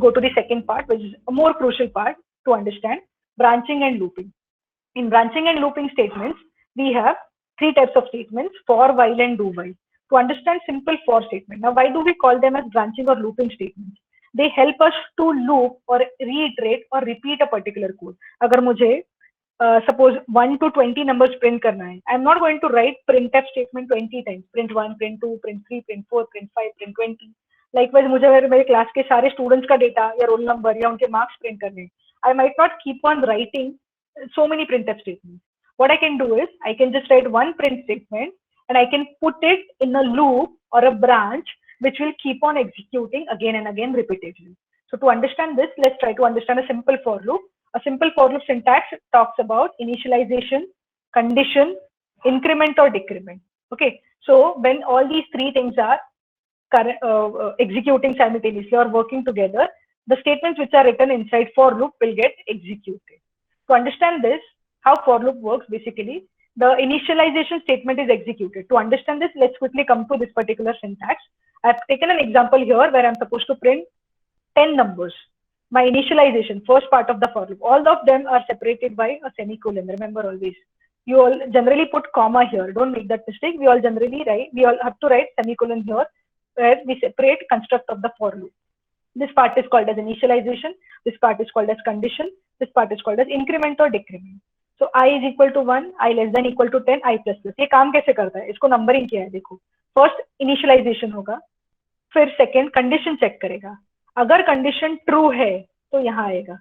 go to the second part, which is a more crucial part to understand: branching and looping. In branching and looping statements, we have three types of statements: for, while, and do while. To understand simple for statement, now why do we call them as branching or looping statements? They help us to loop or reiterate or repeat a particular code. अगर मुझे suppose 1 to 20 numbers print करना है, I'm not going to write printf statement 20 times. Print 1, print 2, print 3, print 4, print 5, print 20. Likewise, मुझे अगर मेरे class के सारे students का डेटा या रोल नंबर या उनके मार्क्स प्रिंट करने, I might not keep on writing so many printf statements. What I can do is I can just write one print statement and I can put it in a loop or a branch which will keep on executing again and again repeatedly. So to understand this, let's try to understand a simple for loop. A simple for loop syntax talks about initialization, condition, increment or decrement. Okay, so when all these three things are executing simultaneously or working together, the statements which are written inside for loop will get executed. To understand this, how for loop works, basically, the initialization statement is executed. To understand this, let's quickly come to this particular syntax. I've taken an example here where I'm supposed to print 10 numbers. My initialization, first part of the for loop, all of them are separated by a semicolon. Remember always, you all generally put comma here. Don't make that mistake. We all have to write semicolon here where we separate construct of the for loop. This part is called as initialization. This part is called as condition. This part is called as increment or decrement. So I is equal to 1, I less than equal to 10, I plus plus. ये काम कैसे करता है? इसको numbering किया है, देखो. First initialisation होगा, फिर सेकेंड कंडीशन चेक करेगा. अगर कंडीशन ट्रू है तो यहाँ आएगा,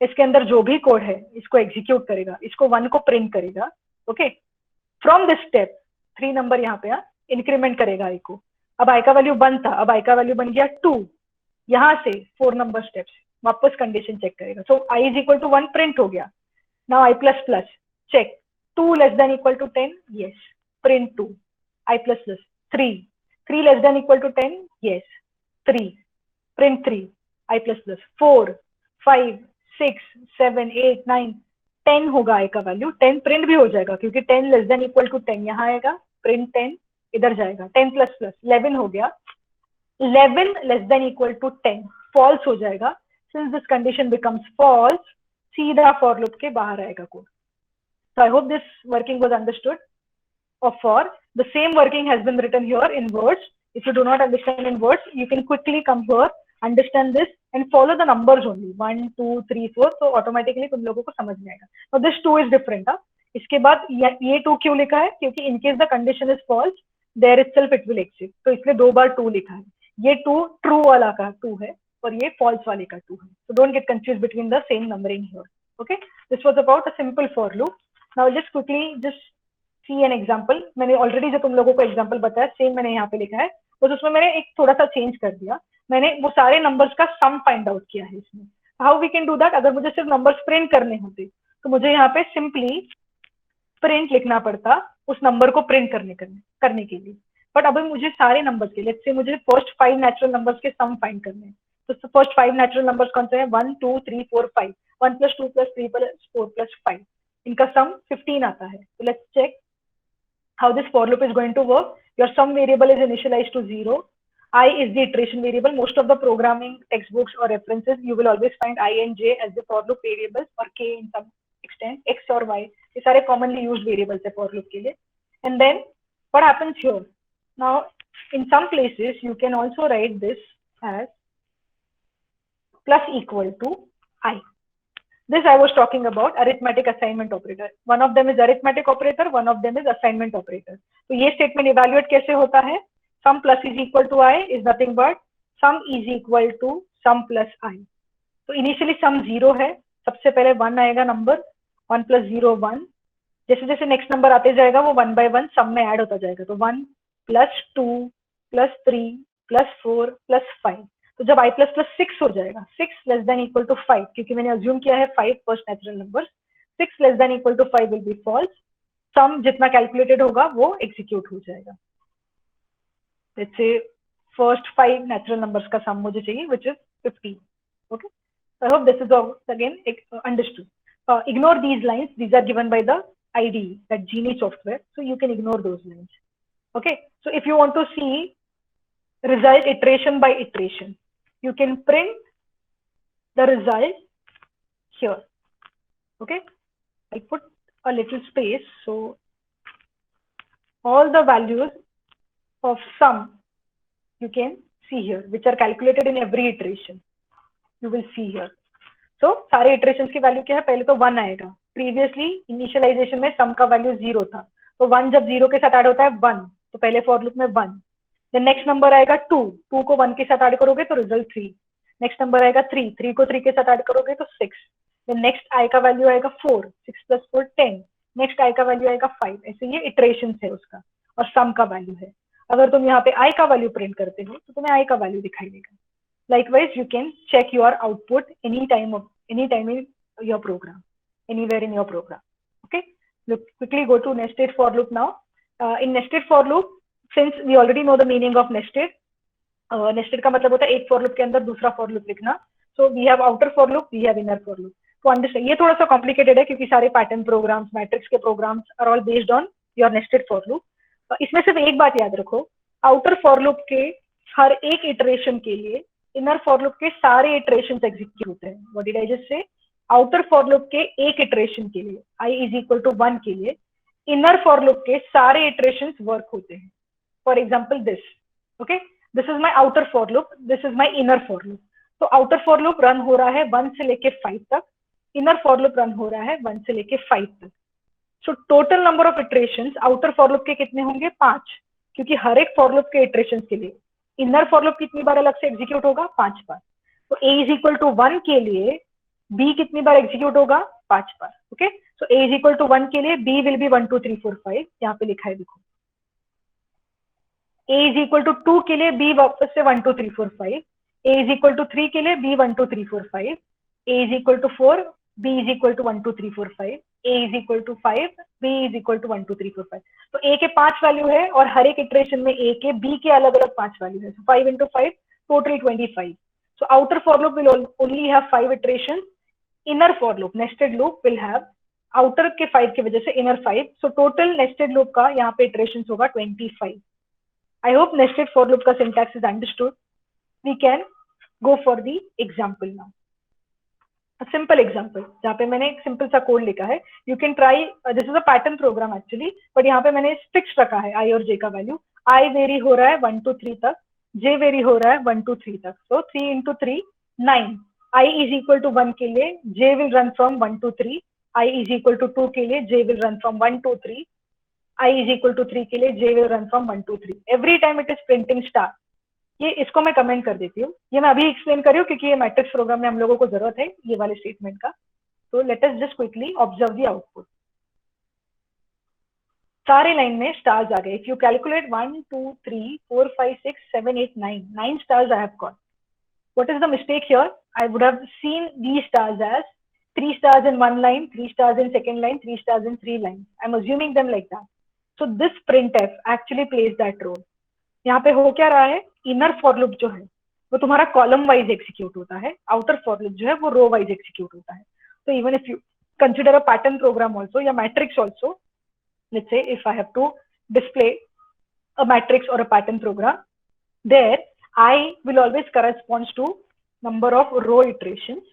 इसके अंदर जो भी कोड है इसको एग्जीक्यूट करेगा, इसको 1 को प्रिंट करेगा. Okay, from this step 3 number यहाँ पे इंक्रीमेंट करेगा आई को. अब आई का वैल्यू 1 था, अब आई का वैल्यू बन गया 2. यहाँ से 4 नंबर स्टेप्स वापस कंडीशन चेक करेगा. So I is equal to 1 print हो गया. Now I plus plus check 2 less than equal to 10, yes, print 2. I plus plus 3 less than equal to 10, yes, 3, print 3. I plus plus 4, 5, 6, 7, 8, 9, 10 होगा आई का value. 10 print भी हो जाएगा क्योंकि 10 less than equal to 10 यहाँ आएगा, प्रिंट 10 इधर जाएगा. 10 प्लस प्लस 11 हो गया. 11 less than equal to 10 false हो जाएगा. Since this condition becomes false, सीधा फॉर लूप के बाहर आएगा code. So I hope this working was understood. Or for the same working has been written here in words. If you do not understand in words, you can quickly come here, understand this and follow the numbers only 1, 2, 3, 4. So automatically तुम लोगों को समझ में आएगा. Now this 2 is different. इसके बाद ये 2 क्यों लिखा है? क्योंकि in case the condition is false, there itself it will exit. तो इसलिए 2 बार 2 लिखा है. ये 2 true वाला का 2 है और ये false वाले का 2 है. So don't get confused between the same numbering here. Okay, this was about a simple for loop. Now just quickly just see an example. मैंने ऑलरेडी जो तुम लोगों को एग्जाम्पल बताया सेम मैंने यहाँ पे लिखा है, बस उसमें मैंने एक थोड़ा सा चेंज कर दिया. मैंने वो सारे नंबर्स का सम फाइंड आउट किया है इसमें. How we can do that? अगर मुझे सिर्फ नंबर्स प्रिंट करने होते तो मुझे यहाँ पे सिंपली प्रिंट लिखना पड़ता उस नंबर को प्रिंट करने के लिए. बट अभी मुझे सारे नंबर्स के, लेट्स से मुझे फर्स्ट 5 नेचुरल नंबर्स के सम फाइंड करने हैं. तो फर्स्ट 5 नेचुरल नंबर्स कौन से हैं? 1, 2, 3, 4, 5. 1 + 2 + 3 + 4 + 5. इनका सम 15 आता है. तो let's check how this for loop is going to work. Your sum variable is initialized to 0. I is the iteration variable. Most of the programming textbooks or references, you will always find I and J as the for loop variables, or K in some extent, X or Y. These are commonly used variables for loop के लिए. And then what happens here? Now, in some places, you can also write this as plus equal to I. This I was talking about arithmetic assignment operator. One of them is arithmetic operator, one of them is assignment operator. तो ये statement evaluate कैसे होता है? Sum plus is equal to I is nothing but sum is equal to sum plus I. तो initially sum 0 है, सबसे पहले 1 आएगा नंबर, 1 + 0 1. जैसे जैसे नेक्स्ट नंबर आते जाएगा वो 1 by 1 सम में ऐड होता जाएगा. तो 1 + 2 + 3 + 4 + 5. तो जब I plus plus 6 हो जाएगा, 6 लेस देन इक्वल टू 5, क्योंकि मैंने अज्यूम किया है 5 first natural number, 6 less than equal to 5 will be false. Sum जितना कैलकुलेटेड होगा वो एग्जीक्यूट हो जाएगा. Let's say first 5 natural numbers का सम मुझे चाहिए which is 15. Okay, I hope this is again understood. Ignore these lines, these are given by the IDE, that Genie software, so you can ignore those lines. Okay, so if you want to see result iteration by iteration, you can print the result here. Okay, I put a little space, so all the values of sum you can see here, which are calculated in every iteration. You will see here. So सारे iterations की value क्या है, पहले तो 1 आएगा. Previously initialisation में सम का value 0 था, तो 1 जब 0 के साथ ऐड होता है 1, तो पहले फॉर लूप में 1. देन नेक्स्ट नंबर आएगा 2, 2 को 1 के साथ ऐड करोगे तो रिजल्ट 3. नेक्स्ट नंबर आएगा 3, 3 को 3 के साथ ऐड करोगे तो 6. देन नेक्स्ट आई का वैल्यू आएगा 4, 6 + 4 10. नेक्स्ट आई का वैल्यू आएगा 5. ऐसे ये इटरेशन है उसका, और सम का वैल्यू है. अगर तुम यहाँ पे आई का वैल्यू प्रिंट करते हो तो तुम्हें आई का वैल्यू दिखाई देगा. Likewise, you can check your output anytime in your program, anywhere in your program. Okay, look, quickly go to nested for loop now. In nested for loop, since we already know the meaning of nested, nested का मतलब होता है एक for loop के अंदर दूसरा for loop लिखना. So we have outer for loop, we have inner for loop. To understand, ये थोड़ा सा complicated है क्योंकि सारे pattern programs, matrix के programs are all based on your nested for loop. इसमें सिर्फ एक बात याद रखो, outer for loop के हर एक iteration के लिए इनर फॉर लूप के सारे इटरेशंस एग्जीक्यूट होते हैं. What did I just say? Outer for loop के एक इटरेशन के लिए i = 1 के लिए इनर फॉर लूप के सारे इटरेशंस वर्क होते हैं. For example this, okay, this is my outer for loop, this is my inner for loop. तो आउटर फॉर लूप रन हो रहा है 1 से लेके 5 तक, इनर फॉर लूप रन हो रहा है 1 से लेके 5 तक. So total number of iterations outer for loop के कितने होंगे? 5, क्योंकि हर एक फॉर लूप के इटरेशंस के लिए इनर फॉर लूप कितनी बार अलग से एग्जीक्यूट होगा? 5 बार. तो a = 1 के लिए b कितनी बार एग्जीक्यूट होगा? 5 बार. ओके, सो a = 1 के लिए b विल बी 1 2 3 4 5. यहाँ पे लिखा है देखो. a = 2 के लिए b वापस से 1 2 3 4 5. a = 3 के लिए b 1 2 3 4 5. a = 4, b = 1 2 3 4 5. a = 5, b = 1 2 3 4 5. तो a के 5 वैल्यू है और हर एक इटरेशन में a के b के अलग अलग 5 वैल्यू है. 5 × 5 total 25. So outer for loop will only have 5 iterations. Inner for loop, nested loop will have outer के 5 की वजह से inner 5. So total nested loop का यहाँ पे iterations होगा 25. I hope nested for loop का syntax is understood. We can go for the example now. A simple example जहाँ पे मैंने एक simple सा कोड लिखा है. You can try. This is a pattern program actually, but यहाँ पे मैंने fixed रखा है I और J का वैल्यू. I वेरी हो रहा है 1 2 3 तक, J वेरी हो रहा है 1 2 3 तक. So 3 × 3 9. I = 1 के लिए J will run from 1 to 3. I = 2 के लिए J will run from 1 to 3. I = 3 के लिए J will run from 1 to 3. Every time it is printing star. ये इसको मैं कमेंट कर देती हूँ. ये मैं अभी एक्सप्लेन कर रही हूँ क्योंकि ये मैट्रिक्स प्रोग्राम में हम लोगों को जरूरत है ये वाले स्टेटमेंट का. तो let us just quickly observe the output. सारे लाइन में स्टार्स आ गए. If you calculate 1 2 3 4 5 6 7 8 9 stars I have got. What is the mistake here? I would have seen these stars as 3 stars in one line, 3 stars in second line, 3 stars in 3 lines. I'm assuming them like that. So this printf actually plays that role. यहाँ पे हो क्या रहा है? Inner for loop जो है वो तुम्हारा कॉलम वाइज एग्जीक्यूट होता है, आउटर फॉर लूप जो है वो रो वाइज एग्जीक्यूट होता है. तो even if you consider a pattern program also या matrix also, let's say if I have to display a matrix or a pattern program, there I will always corresponds to number of row iterations.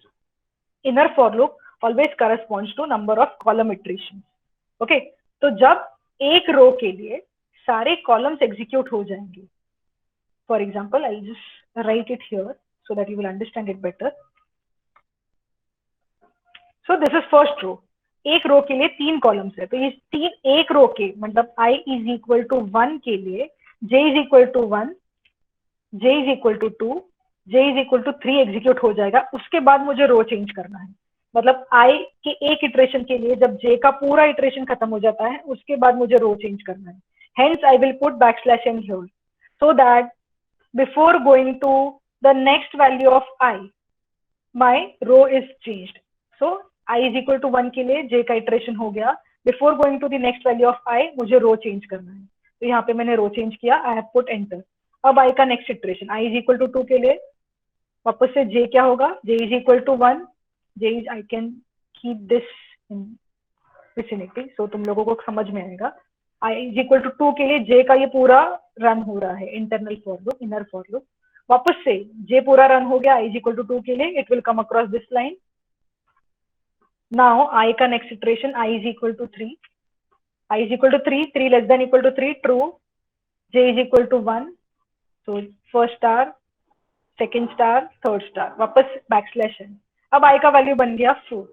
Inner for loop always corresponds to number of column iterations. Okay, तो जब एक row के लिए सारे columns execute हो जाएंगे, for example I just write it here so that you will understand it better. So this is first row. एक row के लिए 3 कॉलम्स है, तो ये 3 एक रो के मतलब I = 1 के लिए J = 1, J = 2, J = 3 एग्जीक्यूट हो जाएगा. उसके बाद मुझे रो चेंज करना है. मतलब I के एक इटरेशन के लिए जब J का पूरा इटरेशन खत्म हो जाता है उसके बाद मुझे रो चेंज करना है. Hence I will put \n here so that before going to the next value of I, my row is changed. So I = 1 के लिए J का इटरेशन हो गया. Before going to the next value of I, मुझे रो change करना है. तो यहाँ पे मैंने रो चेंज किया. I have put enter. अब I का नेक्स्ट इटरेशन I = 2 के लिए वापस से J क्या होगा? J = 1. I can keep this in vicinity so तुम लोगों को समझ में आएगा. I = 2 के लिए J का ये पूरा रन हो रहा है internal for loop, inner for loop. वापस से j पूरा रन हो गया, i is equal to 2 के लिए, it will come across this line. Now I का next iteration, i is equal to 3, i is equal to 3, 3 less than equal to 3, true, j is equal to 1, so first star, second star, third star, वापस backslash है. अब i का value बन गया 4.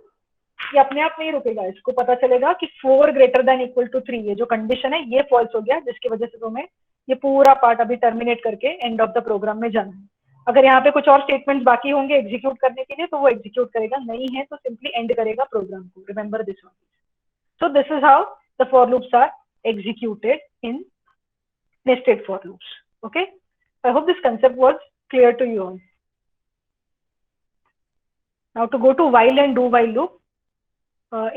ये अपने आप नहीं रुकेगा, इसको पता चलेगा कि 4 ग्रेटर देन इक्वल टू 3, ये जो कंडीशन है ये फॉल्स हो गया, जिसकी वजह से तुम्हें ये पूरा पार्ट अभी टर्मिनेट करके एंड ऑफ द प्रोग्राम में जाना है. अगर यहाँ पे कुछ और स्टेटमेंट्स बाकी होंगे एग्जीक्यूट करने के लिए तो वो एग्जीक्यूट करेगा, नहीं है तो सिंपली एंड करेगा प्रोग्राम को. Remember this one. So this is how the for loops are executed in nested for loops. Okay, I hope this concept was clear to you all. Now to go to while and do while loop.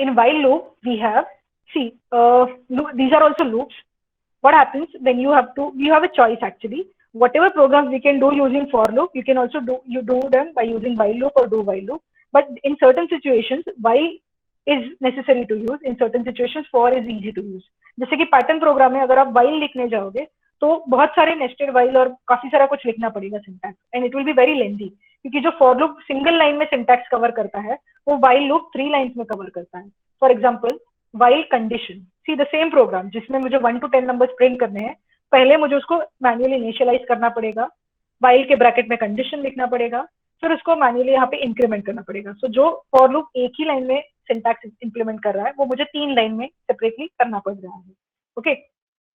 In while loop we have, see, these are also loops. What happens when you have a choice actually. Whatever programs we can do using for loop, you can also do them by using while loop or do while loop. But in certain situations, while is necessary to use. In certain situations, for is easy to use. जैसे कि pattern programme में अगर आप while लिखने जाओगे तो बहुत सारे नेस्टेड while और काफी सारा कुछ लिखना पड़ेगा syntax, and it will be very lengthy, क्योंकि जो फॉर लूप सिंगल लाइन में सिंटैक्स कवर करता है वो while लूप 3 लाइन्स में कवर करता है. For example while condition, see the same programme जिसमें मुझे 1 to 10 नंबर्स प्रिंट करने हैं, पहले मुझे उसको मैन्युअली इनिशियलाइज करना पड़ेगा, while के ब्रैकेट में कंडीशन लिखना पड़ेगा, फिर उसको मैन्युअली यहाँ पे इंक्रीमेंट करना पड़ेगा. सो जो फॉर लूप एक ही लाइन में सिंटैक्स इंप्लीमेंट कर रहा है वो मुझे 3 लाइन में सेपरेटली करना पड़ रहा है. Okay,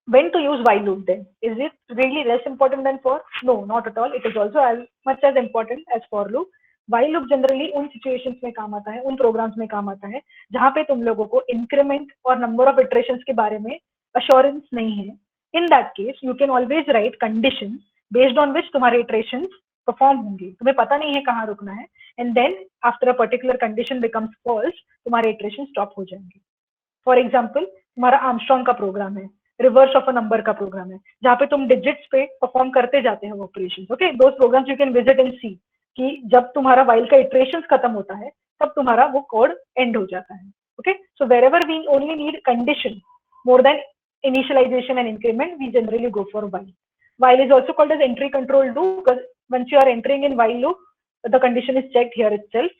when to use while loop then? Is it really less important than for? No, not at all. It is also as much as important as for loop. While loop generally उन situations में काम आता है, उन programs में काम आता है जहाँ पे तुम लोगों को increment और number of iterations के बारे में assurance नहीं है. In that case, you can always write conditions based on which तुम्हारे iterations perform होंगे. तुम्हें पता नहीं है कहाँ रुकना है, and then after a particular condition becomes false, तुम्हारे iterations stop हो जाएंगे. फॉर एग्जाम्पल तुम्हारा आर्मस्ट्रॉन्ग का प्रोग्राम है, रिवर्स ऑफ अ नंबर का प्रोग्राम है, जहाँ पे तुम डिजिट्स पे परफॉर्म करते जाते हो operation. Okay, those programs you can visit and see कि जब तुम्हारा वाइल का इटरेशंस खत्म होता है तब तुम्हारा वो कोड एंड हो जाता है. Okay, so wherever we only need condition more than initialization and increment, we generally go for while. While is also called as entry control do, because once you are entering in while loop, the condition is checked here itself.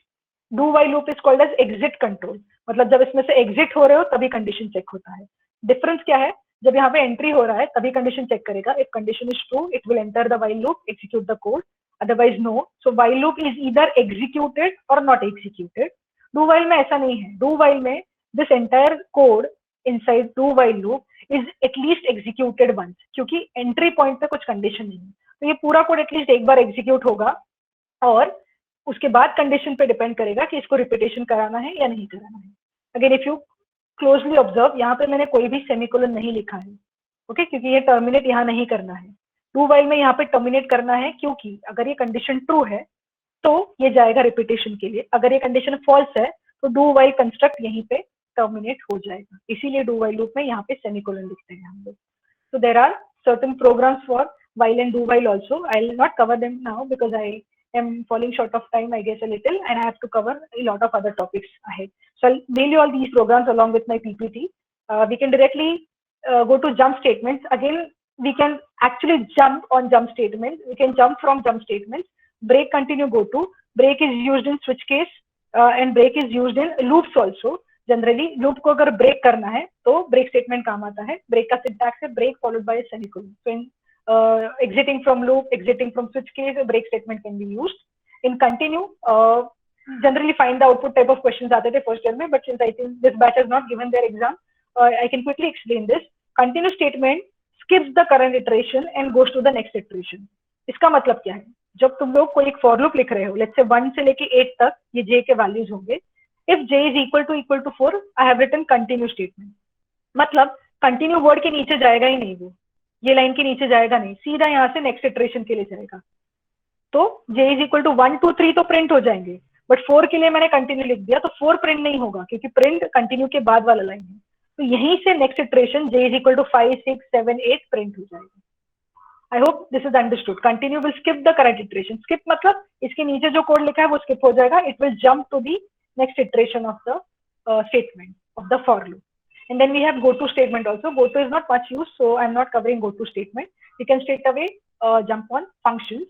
Do while loop is called as exit control. मतलब जब इसमें से exit हो रहे हो तभी condition check होता है. डिफरेंस क्या है? जब यहाँ पे एंट्री हो रहा है तभी कंडीशन चेक करेगा. If condition is true it will enter the while loop, execute the code, otherwise no. So while loop is either executed or not executed. Do while में ऐसा नहीं है. Do while में this entire code inside do while loop is at least executed once, क्योंकि entry point पे कुछ condition नहीं है, तो ये पूरा कोड एटलीस्ट एक बार एग्जीक्यूट होगा और उसके बाद कंडीशन पे डिपेंड करेगा कि इसको रिपीटेशन कराना है या नहीं कराना है. Again if you closely observe, यहाँ पे मैंने कोई भी सेमीकोलन नहीं लिखा है. ओके, क्योंकि ये टर्मिनेट यहाँ नहीं करना है. डू वाइल में यहाँ पे टर्मिनेट करना है, क्योंकि अगर ये कंडीशन ट्रू है तो ये जाएगा रिपीटेशन के लिए, अगर ये कंडीशन फॉल्स है तो डू वाइल कंस्ट्रक्ट यहीं पे टर्मिनेट हो जाएगा. इसीलिए डू वाइल लूप में यहाँ पे सेमीकोलन लिखते हैं हम लोग. So there are certain programs for while and do while also. I'll not cover them now because I am falling short of time, I guess, a little, and I have to cover a lot of other topics ahead. So I'll mail you all these programs along with my PPT. We can directly go to jump statements. Again, we can actually jump on jump statements. We can jump from jump statements. Break, continue, go to. Break is used in switch case and break is used in loops also. Generally, loop को अगर break करना है तो break statement काम आता है. Break का syntax है break followed by a semicolon. So in exiting from loop, exiting from switch case, a break statement can be used. In continue, generally find the output type of questions आते थे first year में, but since I think this batch has not given their exam, I can quickly explain this. Continue statement skips the current iteration and goes to the next iteration. इसका मतलब क्या है? जब तुम लोग कोई एक for loop लिख रहे हो, let's say 1 से लेके 8 तक ये j के values होंगे. If j is equal to 4, I have written continue statement. मतलब continue word के नीचे जाएगा ही नहीं, वो ये लाइन के नीचे जाएगा नहीं, सीधा यहाँ से नेक्स्ट इटरेशन के लिए जाएगा. तो j is equal to 1 2 3 तो प्रिंट हो जाएंगे, बट 4 के लिए मैंने कंटिन्यू लिख दिया तो 4 प्रिंट नहीं होगा क्योंकि प्रिंट कंटिन्यू के बाद वाला लाइन है. तो यहीं से next iteration j is equal to 5 6 7 8 print हो जाएगा. आई hope this is understood. Continue will skip the current iteration. Skip मतलब इसके नीचे जो कोड लिखा है वो स्किप हो जाएगा. It will jump to the next iteration of the statement of the for loop. And then we have go to statement also. Go to is not much used, so I'm not covering go to statement. You can straight away jump on functions.